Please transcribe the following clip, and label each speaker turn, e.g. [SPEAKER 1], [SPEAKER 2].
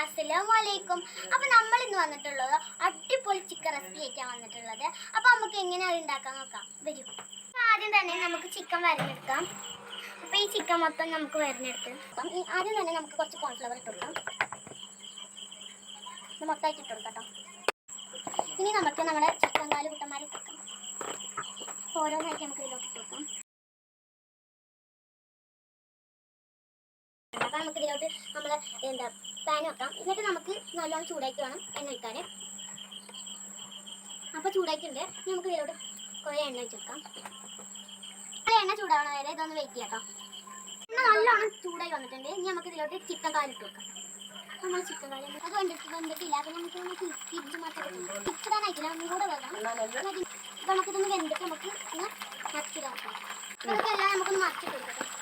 [SPEAKER 1] അസ്സലാമലൈക്കും. അപ്പോൾ നമ്മൾ ഇന്ന് വന്നിട്ടുള്ളത് അടിപൊളി ചിക്കൻ റെസിപ്പി ആയിട്ടാണ് വന്നിട്ടുള്ളത്. അപ്പോൾ നമുക്ക് എങ്ങനെയാണ് ഉണ്ടാക്കാൻ നോക്കാം. വരും. ആദ്യം തന്നെ നമുക്ക് ചിക്കൻ വരഞ്ഞെടുക്കാം. അപ്പോൾ ഈ ചിക്കൻ മൊത്തം നമുക്ക് വരഞ്ഞെടുത്ത് ആദ്യം തന്നെ നമുക്ക് കുറച്ച് കോൺഫ്ലവർ ഇട്ട് കൊടുക്കാം. ഇത് മൊത്തമായിട്ട് ഇട്ട് കൊടുക്കാം കേട്ടോ. ഇനി നമുക്ക് നമ്മുടെ ചിക്കൻ കാല് കുട്ടന്മാരെ ഇട്ട് കൊടുക്കാം. ഓരോന്നായിട്ട് നമുക്ക് ഇതിലോട്ട് ഇട്ട് കൊടുക്കാം. അപ്പോൾ നമുക്ക് ഇതിലോട്ട് നമ്മൾ പാൻ വെക്കാം. എന്നിട്ട് നമുക്ക് നല്ലോണം ചൂടാക്കി വേണം എണ്ണ ഒഴിക്കാൻ. അപ്പോൾ ചൂടാക്കിയിട്ടുണ്ട്. നമുക്ക് ഇതിലോട്ട് കുറേ എണ്ണ വെച്ചെടുക്കാം. എണ്ണ ചൂടാവണ വരെ ഇതൊന്ന് വെയിറ്റ് ചെയ്യാം കേട്ടോ. എണ്ണ നല്ലോണം ചൂടായി വന്നിട്ടുണ്ട്. ഇനി നമുക്ക് ഇതിലോട്ട് ചിക്കൻ കാലിട്ട് കൊടുക്കാം. നമ്മൾ ചിക്കൻ കാല് അത് വെന്തിട്ടില്ല. അപ്പോൾ നമുക്ക് തിരിച്ച് മാറ്റി തിരിച്ചിടാനായിട്ടില്ല. ഒന്നും കൂടെ വെക്കാം. നമുക്കിതൊന്ന് വെന്തിട്ട് നമുക്ക് ഒന്ന് മറിച്ചിടാം. നമുക്കെല്ലാം നമുക്കൊന്ന് മറിച്ചിട്ട് കൊടുക്കാം.